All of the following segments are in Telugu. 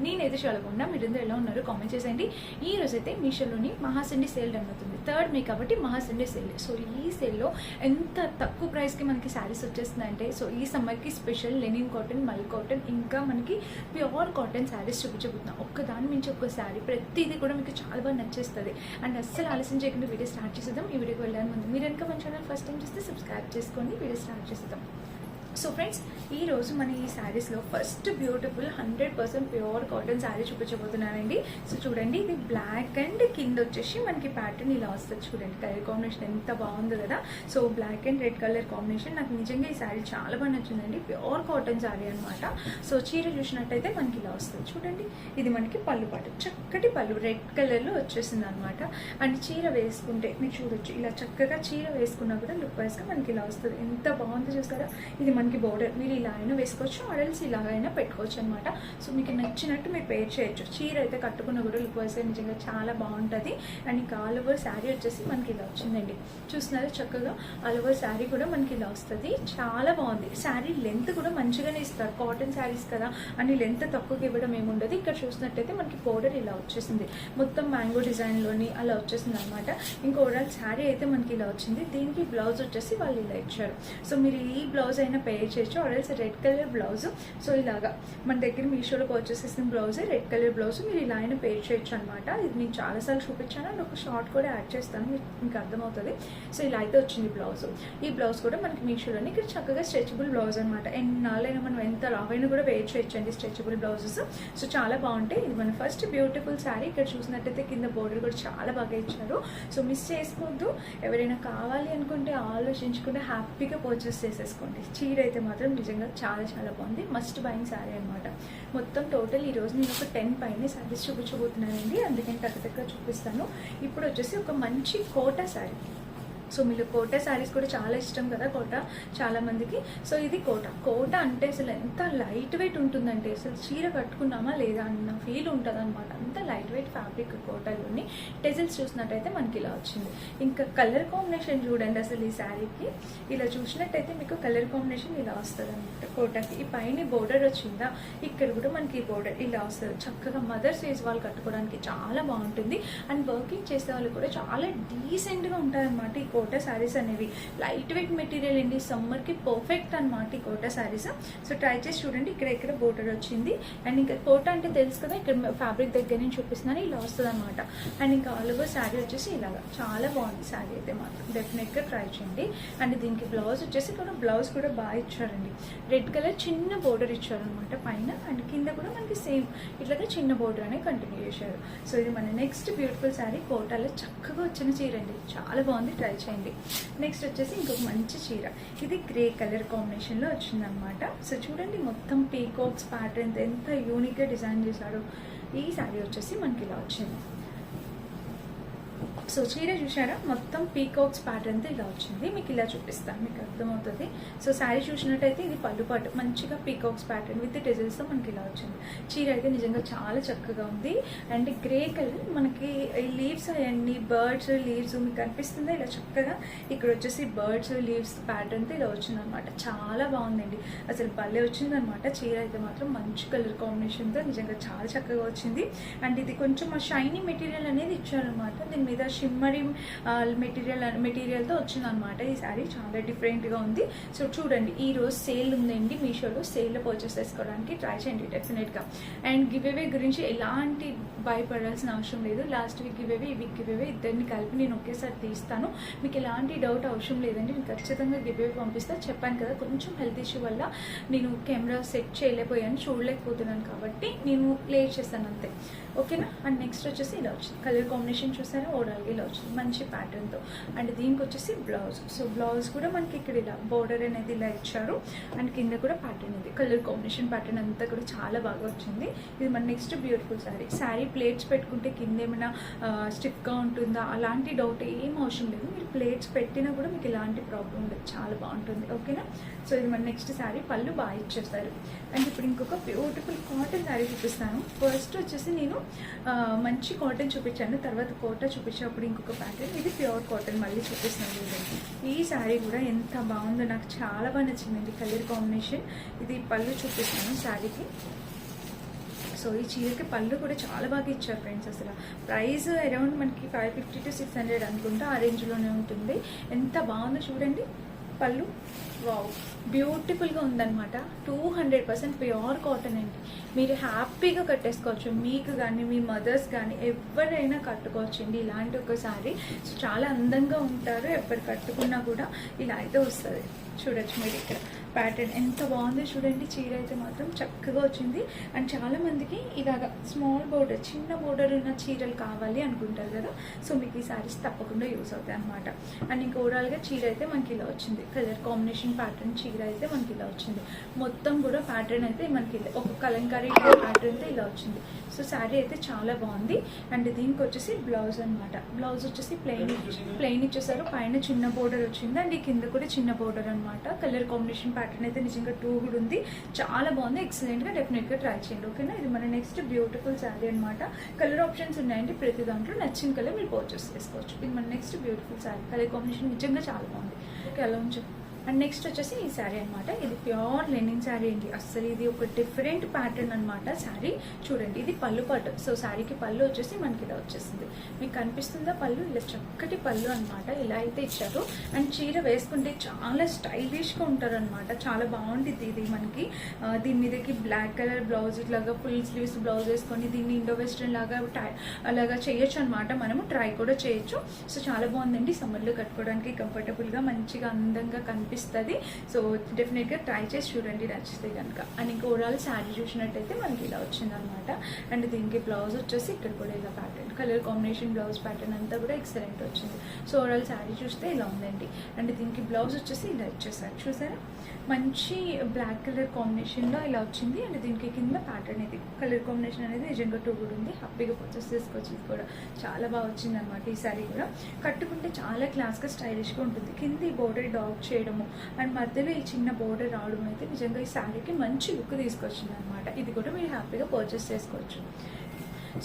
నేనైతే చాలా బాగున్నా. మీరందరూ ఎలా ఉన్నారు కామెంట్ చేసేయండి. ఈ రోజు అయితే మీషోలోని మహాసిండి సేల్ రన్ అవుతుంది. 3rd మే కాబట్టి మహాసిండి సేల్. సో ఈ సేల్లో ఎంత తక్కువ ప్రైస్కి మనకి శారీస్ వచ్చేస్తుందంటే, సో ఈ సమ్మర్కి స్పెషల్ లెనిన్ కాటన్, మల్ కాటన్, ఇంకా మనకి ప్యూర్ కాటన్ శారీస్ చూపించబోతున్నాం. ఒక్కదాని మించి ఒక్క శారీ, ప్రతిదీ కూడా మీకు చాలా బాగా నచ్చేస్తుంది. అండ్ అస్సలు ఆలస్యం చేయకుండా వీడియో స్టార్ట్ చేసేద్దాం. ఈ వీడియోకి వెళ్ళాలని ముందు మీరు కనుక మన ఛానల్ ఫస్ట్ టైం చూస్తే సబ్స్క్రైబ్ చేసుకోండి. వీడియో స్టార్ట్ చేసేద్దాం. సో ఫ్రెండ్స్, ఈరోజు మన ఈ శారీస్లో first beautiful 100% pure cotton sari చూపించబోతున్నానండి. సో చూడండి, ఇది బ్లాక్ అండ్ కింద వచ్చేసి మనకి ప్యాటర్న్ ఇలా వస్తుంది. చూడండి కలర్ కాంబినేషన్ ఎంత బాగుందో కదా. So black and red colour combination, నాకు నిజంగా ఈ శారీ చాలా బాగా నచ్చిందండి. ప్యూర్ కాటన్ శారీ అనమాట. సో చీర చూసినట్టయితే మనకి ఇలా వస్తుంది. చూడండి, ఇది మనకి పళ్ళు పాటు, చక్కటి పళ్ళు రెడ్ కలర్లో వచ్చేసింది అనమాట. అండ్ చీర వేసుకుంటే మీరు చూడొచ్చు, ఇలా చక్కగా చీర వేసుకున్నా కూడా లుక్ వైజ్గా మనకి ఇలా వస్తుంది. ఎంత బాగుందో చూస్తారా. ఇది మనకి బోర్డర్, మీరు ఇలా అయినా వేసుకోవచ్చు, ఆర్డర్స్ ఇలాగైనా పెట్టుకోవచ్చు అనమాట. సో మీకు నచ్చినట్టు మీరు పేర్ చేయొచ్చు. చీర అయితే కట్టుకున్న కూడా లుక్ వైజ్గా నిజంగా చాలా బాగుంటుంది. అండ్ ఇంకా ఆల్ ఓవర్ శారీ వచ్చేసి మనకి ఇలా వచ్చిందండి. చూస్తున్నారా చక్కగా ఆల్ ఓవర్ శారీ కూడా మనకి ఇలా వస్తుంది. చాలా బాగుంది. శారీ లెంత్ కూడా మంచిగానే ఇస్తారు. కాటన్ శారీస్ కదా అని లెంత్ తక్కువకి ఇవ్వడం ఏముండదు. ఇక్కడ చూసినట్టయితే మనకి బోర్డర్ ఇలా వచ్చేసింది, మొత్తం మ్యాంగో డిజైన్లోని అలా వచ్చేసింది అనమాట. ఇంకా ఓవరాల్ శారీ అయితే మనకి ఇలా వచ్చింది. దీనికి బ్లౌజ్ వచ్చేసి వాళ్ళు ఇలా ఇచ్చారు. సో మీరు ఈ బ్లౌజ్ అయినా పేర్ చేయొచ్చు, orders red colour blouse. So ఇలాగా మన దగ్గర మీషోలో పర్చేస్ చేసిన బ్లౌజ్ రెడ్ కలర్ బ్లౌజ్, మీరు ఇలా అయినా పేర్ చేయొచ్చు అనమాట. ఇది నేను చాలాసార్లు చూపించాను అండ్ ఒక షార్ట్ కూడా యాడ్ చేస్తాను, మీకు అర్థమవుతుంది. సో ఇలా అయితే వచ్చింది బ్లౌజ్. ఈ బ్లౌజ్ కూడా మనకి మీషోలోని ఇక్కడ చక్కగా స్ట్రెచబుల్ బ్లౌజ్ అనమాట. ఎన్నాళ్ళైనా మనం ఎంత లావైనా కూడా వేర్ చేయొచ్చండి స్ట్రెచబుల్ బ్లౌజెస్. సో చాలా బాగుంటాయి. ఇది మన ఫస్ట్ బ్యూటిఫుల్ శారీ. ఇక్కడ చూసినట్టయితే కింద బోర్డర్ కూడా చాలా బాగా ఇచ్చారు. సో మిస్ చేసుకోవద్దు. ఎవరైనా కావాలి అనుకుంటే ఆలోచించుకుంటే హ్యాపీగా పర్చేస్ చేసేసుకోండి. చీర అయితే మాత్రం నిజంగా చాలా చాలా బాగుంది. మస్ట్ బయింగ్ శారీ అనమాట. మొత్తం టోటల్ ఈరోజు నేను ఒక 10 పైన శారీస్ చూపించబోతున్నానండి. అందుకని టక్కగా చూపిస్తాను. ఇప్పుడు వచ్చేసి ఒక మంచి కోటా శారీ. సో మీరు కోటా శారీస్ కూడా చాలా ఇష్టం కదా, కోటా చాలా మందికి. సో ఇది కోటా అంటే అసలు ఎంత లైట్ వెయిట్ ఉంటుందంటే, అసలు చీర కట్టుకున్నామా లేదా అన్న ఫీల్ ఉంటుంది అనమాట. అంత లైట్ వెయిట్ ఫ్యాబ్రిక్ కోటాలోని. టెజిల్స్ చూసినట్టయితే మనకి ఇలా వచ్చింది. ఇంకా కలర్ కాంబినేషన్ చూడండి, అసలు ఈ శారీకి ఇలా చూసినట్టయితే మీకు కలర్ కాంబినేషన్ ఇలా వస్తుంది అనమాట. కోటాకి ఈ పైన బోర్డర్ వచ్చిందా, ఇక్కడ కూడా మనకి ఈ బోర్డర్ ఇలా వస్తుంది. చక్కగా మదర్స్ ఏజ్ వాళ్ళు కట్టుకోవడానికి చాలా బాగుంటుంది. అండ్ వర్కింగ్ చేసే వాళ్ళు కూడా చాలా డీసెంట్గా ఉంటారనమాట ఈ కోటా శారీస్ అనేవి. లైట్ వెయిట్ మెటీరియల్ అండి, సమ్మర్కి పర్ఫెక్ట్ అనమాట ఈ కోటా శారీస్. సో ట్రై చేసి చూడండి. ఇక్కడ బోర్డర్ వచ్చింది. అండ్ ఇంకా కోటా అంటే తెలుసు కదా, ఇక్కడ ఫ్యాబ్రిక్ దగ్గర నుంచి చూపిస్తున్నాను, ఇలా వస్తుంది అనమాట. అండ్ ఇంకా ఆల్ ఓవర్ శారీ వచ్చేసి ఇలాగా చాలా బాగుంది శారీ అయితే మాత్రం. డెఫినెట్గా ట్రై చేయండి. అండ్ దీనికి బ్లౌజ్ వచ్చేసి కూడా బ్లౌజ్ కూడా బాగా ఇచ్చారండి. రెడ్ కలర్ చిన్న బోర్డర్ ఇచ్చారనమాట పైన. అండ్ కింద కూడా మనకి సేమ్ ఇట్లాగా చిన్న బోర్డర్ అనే కంటిన్యూ చేశారు. సో ఇది మన నెక్స్ట్ బ్యూటిఫుల్ శారీ. కోటాలో చక్కగా వచ్చిన చీర అండి, చాలా బాగుంది. ట్రై చేయండి. నెక్స్ట్ వచ్చేసి ఇంకొక మంచి చీర. ఇది గ్రే కలర్ కాంబినేషన్లో వచ్చిందనమాట. సో చూడండి, మొత్తం పీకాక్స్ ప్యాటర్న్ ఎంత యూనిక్గా డిజైన్ చేశారు. ఈ శారీ వచ్చేసి మనకి ఇలా వచ్చింది. సో చీర చూసారా, మొత్తం పీకాక్స్ ప్యాటర్న్తో ఇలా వచ్చింది. మీకు ఇలా చూపిస్తాను, మీకు అర్థమవుతుంది. సో శారీ చూసినట్టయితే ఇది పళ్ళు పాటు మంచిగా పీకాక్స్ ప్యాటర్న్ విత్ డిజైన్స్తో మనకి ఇలా వచ్చింది. చీర అయితే నిజంగా చాలా చక్కగా ఉంది. అండ్ గ్రే కలర్ మనకి లీవ్స్ అయ్యండి, బర్డ్స్ లీవ్స్ మీకు కనిపిస్తుందా ఇలా చక్కగా. ఇక్కడ వచ్చేసి బర్డ్స్ లీవ్స్ ప్యాటర్న్తో ఇలా వచ్చిందనమాట. చాలా బాగుందండి, అసలు భలే వచ్చిందనమాట. చీర అయితే మాత్రం మంచి కలర్ కాంబినేషన్తో నిజంగా చాలా చక్కగా వచ్చింది. అండ్ ఇది కొంచెం షైనీ మెటీరియల్ అనేది ఇచ్చారనమాట. దీని మీద షిమ్మరీ మెటీరియల్తో వచ్చిందనమాట. ఈ శారీ చాలా డిఫరెంట్గా ఉంది. సో చూడండి, ఈ రోజు సేల్ ఉందండి మీషోలో. సేల్లో పర్చేస్ చేసుకోవడానికి ట్రై చేయండి డెఫినెట్గా. అండ్ గివ్ అవే గురించి ఎలాంటి భయపడాల్సిన అవసరం లేదు. లాస్ట్ వీక్ గివ్ అవే, ఈ వీక్ గివ్ అవే ఇద్దరిని కలిపి నేను ఒకేసారి తీస్తాను. మీకు ఎలాంటి డౌట్ అవసరం లేదండి, నేను ఖచ్చితంగా గివ్ అవే పంపిస్తాను. చెప్పాను కదా, కొంచెం హెల్త్ ఇష్యూ వల్ల నేను కెమెరా సెట్ చేయలేకపోయాను, చూడలేకపోతున్నాను కాబట్టి నేను ప్లే చేస్తాను అంతే. ఓకేనా. అండ్ నెక్స్ట్ వచ్చేసి ఇలా వచ్చింది. కలర్ కాంబినేషన్ చూసారా, ఓవరాల్గా ఇలా వచ్చింది మంచి ప్యాటర్న్తో. అండ్ దీనికి వచ్చేసి బ్లౌజ్. సో బ్లౌజ్ కూడా మనకి ఇక్కడ ఇలా బోర్డర్ అనేది ఇలా ఇచ్చారు. అండ్ కింద కూడా ప్యాటర్న్ ఇది కలర్ కాంబినేషన్ ప్యాటర్న్ అంతా కూడా చాలా బాగా వచ్చింది. ఇది మన next beautiful sari. Sari plates పెట్టుకుంటే కింద ఏమైనా స్టిఫ్గా ఉంటుందా అలాంటి డౌట్ ఏం అవసరం లేదు. మీరు ప్లేట్స్ పెట్టినా కూడా మీకు ఎలాంటి ప్రాబ్లం ఉండదు, చాలా బాగుంటుంది. ఓకేనా. సో ఇది మన నెక్స్ట్ శారీ. పళ్ళు బాగా ఇచ్చేస్తారు. అండ్ ఇప్పుడు ఇంకొక బ్యూటిఫుల్ కాటన్ శారీ చూపిస్తాను. ఫస్ట్ వచ్చేసి నేను మంచి కాటన్ చూపించాను, తర్వాత కోటా చూపించినప్పుడు ఇంకొక ప్యాటర్న్. ఇది ప్యూర్ కాటన్ మళ్ళీ చూపిస్తాను. ఈ శారీ కూడా ఎంత బాగుందో, నాకు చాలా బాగా నచ్చిందండి కలర్ కాంబినేషన్. ఇది పళ్ళు చూపిస్తాను శారీకి. సో ఈ చీరకి పళ్ళు కూడా చాలా బాగా ఇచ్చారు ఫ్రెండ్స్. అసలు ప్రైస్ అరౌండ్ మనకి 550 to 600 అనుకుంటా, ఆ రేంజ్లోనే ఉంటుంది. ఎంత బాగుందో చూడండి పళ్ళు. వావ్, బ్యూటిఫుల్గా ఉందన్నమాట. 200% ప్యూర్ కాటన్ అండి. మీరు హ్యాపీగా కట్టేసుకోవచ్చు. మీకు కానీ మీ మదర్స్ కానీ ఎవరైనా కట్టుకోవచ్చు అండి ఇలాంటి ఒక శారీ. సో చాలా అందంగా ఉంటారు, ఎవరు కట్టుకున్నా కూడా ఇలా అయితే వస్తుంది. చూడొచ్చు మీరు ఇక్కడ ప్యాటర్న్ ఎంత బాగుందో చూడండి. చీర అయితే మాత్రం చక్కగా వచ్చింది. అండ్ చాలా మందికి ఇలాగ స్మాల్ బోర్డర్, చిన్న బోర్డర్ ఉన్న చీరలు కావాలి అనుకుంటారు కదా, సో మీకు ఈ శారీస్ తప్పకుండా యూస్ అవుతాయి అనమాట. అండ్ ఇంకా ఓవరాల్గా చీర అయితే మనకి ఇలా వచ్చింది. కలర్ కాంబినేషన్ ప్యాటర్న్ చీర అయితే మనకి ఇలా వచ్చింది. మొత్తం కూడా ప్యాటర్న్ అయితే మనకి ఒక కలంకారీ ప్యాటర్న్తో ఇలా వచ్చింది. సో శారీ అయితే చాలా బాగుంది. అండ్ దీనికి వచ్చేసి బ్లౌజ్ అనమాట. బ్లౌజ్ వచ్చేసి ప్లెయిన్ ఇచ్చేసారు. పైన చిన్న బోర్డర్ వచ్చింది అండ్ ఈ కింద కూడా చిన్న బోర్డర్ అనమాట. కలర్ కాంబినేషన్ ప్యాటర్న్ అయితే నిజంగా 2 కూడా ఉంది. చాలా బాగుంది. ఎక్సలెంట్గా డెఫినెట్గా ట్రై చేయండి. ఓకేనా, ఇది మన నెక్స్ట్ బ్యూటిఫుల్ శారీ అనమాట. కలర్ ఆప్షన్స్ ఉన్నాయండి, ప్రతి దాంట్లో నచ్చిన కలర్ మీరు పర్చేస్ చేసుకోవచ్చు. ఇది మన next beautiful sari. Colour combination నిజంగా చాలా బాగుంది. ఓకే, అలా ఉంచు. అండ్ నెక్స్ట్ వచ్చేసి ఈ శారీ అనమాట. ఇది ప్యూర్ లెనిన్ శారీ అండి. అస్సలు ఇది ఒక డిఫరెంట్ ప్యాటర్న్ అనమాట శారీ. చూడండి, ఇది పళ్ళు పాటు. సో శారీకి పళ్ళు వచ్చేసి మనకి ఇలా వచ్చేసింది. మీకు కనిపిస్తుందా పళ్ళు? ఇలా చక్కటి పళ్ళు అనమాట. ఇలా అయితే ఇచ్చారు. అండ్ చీర వేసుకుంటే చాలా స్టైలిష్గా ఉంటారు అనమాట. చాలా బాగుంటుంది ఇది మనకి. దీని మీదకి బ్లాక్ కలర్ బ్లౌజ్, ఇట్లాగా ఫుల్ స్లీవ్స్ బ్లౌజ్ వేసుకొని దీన్ని ఇండో వెస్ట్రన్ లాగా అలాగా చేయొచ్చు అనమాట. మనము ట్రై కూడా చేయొచ్చు. సో చాలా బాగుందండి. సమ్మర్లో కట్టుకోవడానికి కంఫర్టబుల్గా మంచిగా అందంగా కనిపిస్తుంది. సో డెఫినెట్గా ట్రై చేసి చూడండి నచ్చితే కనుక. అండ్ ఇంకా ఓవరాల్ శారీ చూసినట్టయితే మనకి ఇలా వచ్చింది అనమాట. అండ్ దీనికి బ్లౌజ్ వచ్చేసి ఇక్కడ కూడా ఇలా pattern, colour combination blouse pattern అంతా కూడా ఎక్సలెంట్ వచ్చింది. సో ఓవరాల్ శారీ చూస్తే ఇలా ఉందండి. అండ్ దీనికి బ్లౌజ్ వచ్చేసి ఇలా ఇచ్చేసారు. చూసారా, మంచి బ్లాక్ కలర్ కాంబినేషన్లో ఇలా వచ్చింది. అండ్ దీనికి కింద ప్యాటర్న్ ఇది కలర్ కాంబినేషన్ అనేది నిజంగా 2 కూడా ఉంది. హ్యాపీగా పర్చేస్ చేసుకోవచ్చు. ఇది కూడా చాలా బాగా వచ్చింది అనమాట. ఈ శారీ కూడా కట్టుకుంటే చాలా క్లాస్గా స్టైలిష్గా ఉంటుంది. కింద ఈ బోర్డర్ డార్క్ చేయడము అండ్ మధ్యలో ఈ చిన్న బోర్డర్ రావడం అయితే నిజంగా ఈ శారీకి మంచి లుక్ తీసుకొచ్చింది అనమాట. ఇది కూడా మీరు హ్యాపీగా పర్చేస్ చేసుకోవచ్చు.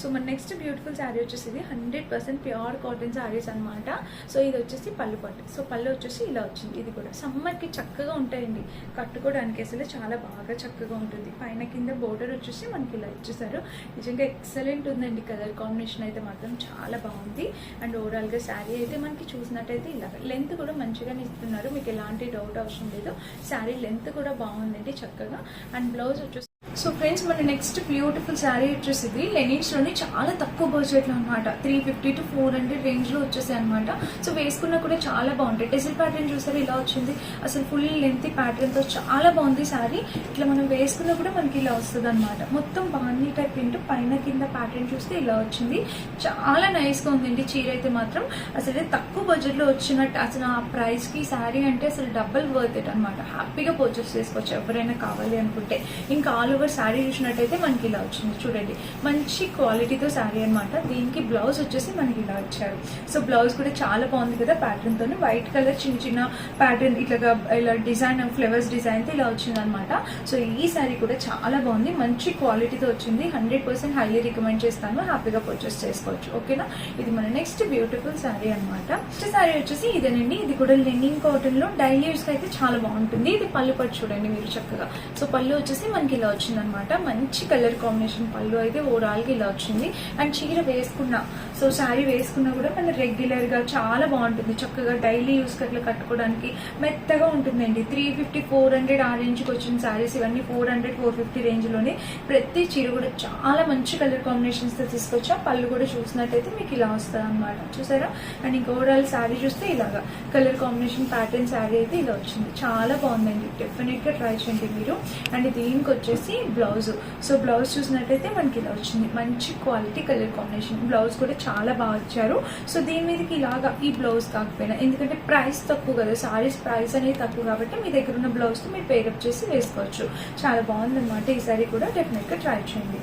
సో మన నెక్స్ట్ బ్యూటిఫుల్ శారీ వచ్చేసి 100% ప్యూర్ కాటన్ శారీస్ అనమాట. సో ఇది వచ్చేసి పళ్ళు పట్టు. సో పళ్ళు వచ్చేసి ఇలా వచ్చింది. ఇది కూడా సమ్మర్కి చక్కగా ఉంటాయండి కట్టుకోవడానికి. అసలు చాలా బాగా చక్కగా ఉంటుంది. పైన కింద బోర్డర్ వచ్చేసి మనకి ఇలా ఇచ్చేసారు. నిజంగా ఎక్సలెంట్ ఉందండి. కలర్ కాంబినేషన్ అయితే మాత్రం చాలా బాగుంది. అండ్ ఓవరాల్గా శారీ అయితే మనకి చూసినట్టయితే ఇలా లెంత్ కూడా మంచిగానే ఇస్తున్నారు. మీకు ఎలాంటి డౌట్ అవసరం లేదు. శారీ లెంత్ కూడా బాగుందండి చక్కగా. అండ్ బ్లౌజ్ వచ్చేసి సో ఫ్రెండ్స్ మన నెక్స్ట్ బ్యూటిఫుల్ శారీ వచ్చేసి ఇది లెనిన్స్లోని చాలా తక్కువ బడ్జెట్లో అనమాట. 350 to 400 రేంజ్లో వచ్చేసాయి అనమాట. సో వేసుకున్నా కూడా చాలా బాగుంటాయి. టెసిల్ ప్యాటర్న్ చూసారు ఇలా వచ్చింది. అసలు ఫుల్ లెంత్ ప్యాటర్న్తో చాలా బాగుంది శారీ. ఇట్లా మనం వేసుకున్నా కూడా మనకి ఇలా వస్తుంది అనమాట. మొత్తం బాగుంది టైప్ ప్రింట్. పైన కింద ప్యాటర్న్ చూస్తే ఇలా వచ్చింది. చాలా నైస్గా ఉందండి చీర అయితే మాత్రం. అసలు తక్కువ బడ్జెట్లో వచ్చినట్టు అసలు ఆ ప్రైస్కి శారీ అంటే అసలు డబుల్ వర్త్ ఇట్ అనమాట. హ్యాపీగా పర్చేస్ చేసుకోవచ్చు ఎవరైనా కావాలి అనుకుంటే. ఇంకా ఆల్ ఓవర్ శారీ చూసినట్టయితే మనకి ఇలా వచ్చింది. చూడండి, మంచి క్వాలిటీతో శారీ అనమాట. దీనికి బ్లౌజ్ వచ్చేసి మనకి ఇలా ఇచ్చారు. సో బ్లౌజ్ కూడా చాలా బాగుంది కదా ప్యాటర్న్తో. వైట్ కలర్ చిన్న చిన్న ప్యాటర్న్ ఇట్లాగా ఇలా డిజైన్ ఫ్లవర్స్ డిజైన్తో ఇలా వచ్చింది అనమాట. సో ఈ శారీ కూడా చాలా బాగుంది. మంచి క్వాలిటీతో వచ్చింది. 100% హైలీ రికమెండ్ చేస్తాను. హ్యాపీగా పర్చేస్ చేసుకోవచ్చు. ఓకేనా, ఇది మన నెక్స్ట్ బ్యూటిఫుల్ శారీ అనమాట. నెక్స్ట్ శారీ వచ్చేసి ఇదేనండి. ఇది కూడా లెనిన్ కాటన్ లో డైలీ యూస్ కి అయితే చాలా బాగుంటుంది. ఇది పళ్ళు పట్టు చూడండి మీరు చక్కగా. సో పళ్ళు వచ్చేసి మనకి ఇలా వచ్చింది అనమాట. మంచి కలర్ కాంబినేషన్ పళ్ళు అయితే ఓవరాల్గా ఇలా వచ్చింది. అండ్ చీర వేసుకున్నా, సో శారీ వేసుకున్నా కూడా మన రెగ్యులర్గా చాలా బాగుంటుంది. చక్కగా డైలీ యూస్ అట్లా కట్టుకోవడానికి మెత్తగా ఉంటుందండి. 350, 400 ఆ రేంజ్కి వచ్చిన శారీస్ ఇవన్నీ 400, 450 రేంజ్లోనే. ప్రతి చీర కూడా చాలా మంచి కలర్ కాంబినేషన్స్తో తీసుకొచ్చా. పళ్ళు కూడా చూసినట్టయితే మీకు ఇలా వస్తుంది అనమాట. చూసారా, అండ్ ఇంకా ఓవరాల్ శారీ చూస్తే ఇలాగా కలర్ కాంబినేషన్ ప్యాటర్న్ శారీ అయితే ఇలా వచ్చింది. చాలా బాగుందండి. డెఫినెట్గా ట్రై చేయండి మీరు. అండ్ దీనికి వచ్చేసి బ్లౌజ్. సో బ్లౌజ్ చూసినట్టయితే మనకి ఇలా వచ్చింది. మంచి క్వాలిటీ కలర్ కాంబినేషన్. బ్లౌజ్ కూడా చాలా బాగా ఇచ్చారు. సో దీని మీదకి ఇలాగా ఈ బ్లౌజ్ కాకపోయినా, ఎందుకంటే ప్రైస్ తక్కువ కదా, సారీస్ ప్రైస్ అనేది తక్కువ కాబట్టి మీ దగ్గర ఉన్న బ్లౌజ్తో మీరు పేరప్ చేసి వేసుకోవచ్చు. చాలా బాగుందన్నమాట. ఈ సారీ కూడా డెఫినెట్గా ట్రై చేయండి.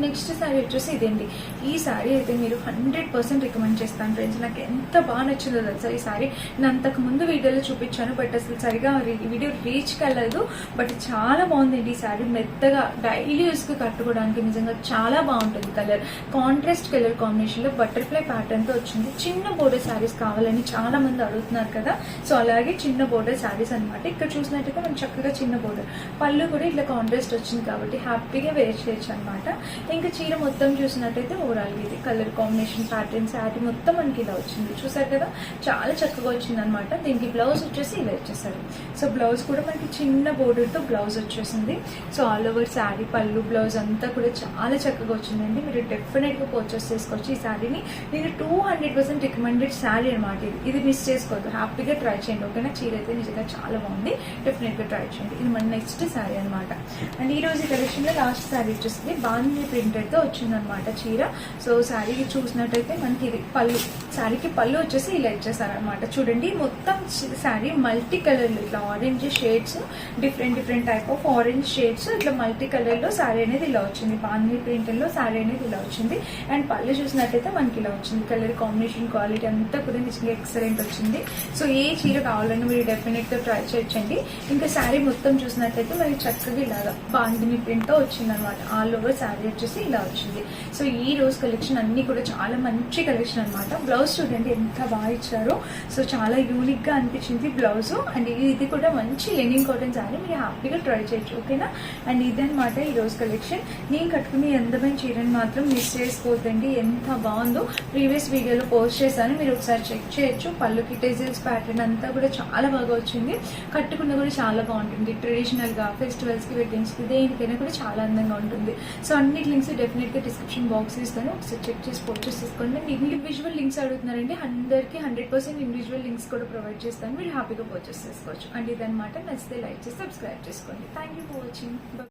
నెక్స్ట్ శారీ వచ్చేసి ఇదేంటి. ఈ శారీ అయితే మీరు 100% రికమెండ్ చేస్తాను ఫ్రెండ్స్. నాకు ఎంత బాగా నచ్చిందో తెలుసా ఈ శారీ. నేను అంతకు ముందు వీడియోలో చూపించాను, బట్ అసలు సరిగా వీడియో రీచ్ కాలేదు. బట్ చాలా బాగుందండి ఈ శారీ. మెత్తగా డైలీ యూస్కి కట్టుకోవడానికి నిజంగా చాలా బాగుంటుంది. కలర్ కాంట్రాస్ట్ కలర్ కాంబినేషన్లో బటర్ఫ్లై ప్యాటర్న్తో వచ్చింది. చిన్న బోర్డర్ శారీస్ కావాలని చాలా మంది అడుగుతున్నారు కదా, సో అలాగే చిన్న బోర్డర్ శారీస్ అనమాట. ఇక్కడ చూసినట్టయితే మనం చక్కగా చిన్న బోర్డర్, పళ్ళు కూడా ఇట్లా కాంట్రాస్ట్ వచ్చింది కాబట్టి హ్యాపీగా వేర్ చేయొచ్చు అనమాట. ఇంకా చీర మొత్తం చూసినట్టయితే ఓవరాల్ ఇది కలర్ కాంబినేషన్ ప్యాటర్న్ శారీ మొత్తం మనకి ఇలా వచ్చింది. చూసారు కదా, చాలా చక్కగా వచ్చింది అనమాట. దీనికి బ్లౌజ్ వచ్చేసి ఇలా ఇచ్చేసారు. సో బ్లౌజ్ కూడా మనకి చిన్న బోర్డర్తో బ్లౌజ్ వచ్చేసింది. సో ఆల్ ఓవర్ శారీ పళ్ళు బ్లౌజ్ అంతా కూడా చాలా చక్కగా వచ్చిందండి. మీరు డెఫినెట్గా పర్చేస్ చేసుకోవచ్చు ఈ శారీని. ఇది 200% రికమెండెడ్ శారీ అనమాట. ఇది మిస్ చేసుకోవద్దు, హ్యాపీగా ట్రై చేయండి. ఓకేనా, చీర అయితే నిజంగా చాలా బాగుంది, డెఫినెట్గా ట్రై చేయండి. ఇది మన నెక్స్ట్ శారీ అనమాట. అండ్ ఈ రోజు కలెక్షన్లో లాస్ట్ శారీ వచ్చేసింది బాంధీ ప్రింటెడ్తో వచ్చిందనమాట చీర. సో శారీ చూసినట్టయితే మనకి ఇది పళ్ళు, శారీకి పళ్ళు వచ్చేసి ఇలా ఇచ్చేసారనమాట. చూడండి, మొత్తం శారీ మల్టీ కలర్లు ఇట్లా orange shades, different type of orange shades ఇట్లా మల్టీ కలర్లో శారీ అనేది ఇలా వచ్చింది. బాంధీ ప్రింట్లో శారీ అనేది ఇలా వచ్చింది. అండ్ పళ్ళు చూసినట్టయితే మనకి ఇలా వచ్చింది. కలర్ కాంబినేషన్ క్వాలిటీ అంతా కూడా నిజంగా ఎక్సలెంట్ వచ్చింది. సో ఏ చీర కావాలని మీరు డెఫినెట్గా ట్రై చేయొచ్చండి. ఇంకా శారీ మొత్తం చూసినట్టయితే మనకి చక్కగా ఇలాగా బాంధీ ప్రింట్తో వచ్చింది అనమాట. ఆల్ ఓవర్ శారీ వచ్చేసి ఇలా వచ్చింది. సో ఈ రోజు కలెక్షన్ అన్ని కూడా చాలా మంచి కలెక్షన్ అనమాట. బ్లౌజ్ చూడండి ఎంత బాగా ఇచ్చారో. సో చాలా యూనిక్ గా అనిపించింది బ్లౌజ్. అండ్ ఇది కూడా మంచి లెనిన్ కాటన్ శారీ, మీరు హ్యాపీగా ట్రై చేయొచ్చు. ఓకేనా, అండ్ ఇదనమాట ఈ రోజు కలెక్షన్. నేను కట్టుకునే అందమైన చీరని మాత్రం మిస్ చేసుకోవద్దండి. ఎంత బాగుందో ప్రీవియస్ వీడియోలో పోస్ట్ చేశాను, మీరు ఒకసారి చెక్ చేయొచ్చు. పళ్ళుకి టెజిల్స్ ప్యాటర్న్ అంతా కూడా చాలా బాగా వచ్చింది. కట్టుకున్న కూడా చాలా బాగుంటుంది. ట్రెడిషనల్ గా ఫెస్టివల్స్ కి వెడ్డింగ్స్ కి దేనికైనా కూడా చాలా అందంగా ఉంటుంది. సో అన్ని లింక్స్ డెఫినెట్ గా డిస్క్రిప్షన్ బాక్స్ ఇస్తాను, ఒకసారి చెక్ చేసి పర్చేస్ చేసుకోండి. ఇండివిజువల్ లింక్స్ అడుగుతున్నారండి, అందరికీ 100% ఇండివిజువల్ లింక్స్ కూడా ప్రొవైడ్ చేస్తాను, మీరు హ్యాపీగా పర్చేస్ చేసుకోవచ్చు. అండ్ ఇదనమాట, నచ్చితే లైక్ చేసి సబ్స్క్రైబ్ చేసుకోండి. Thank you for watching.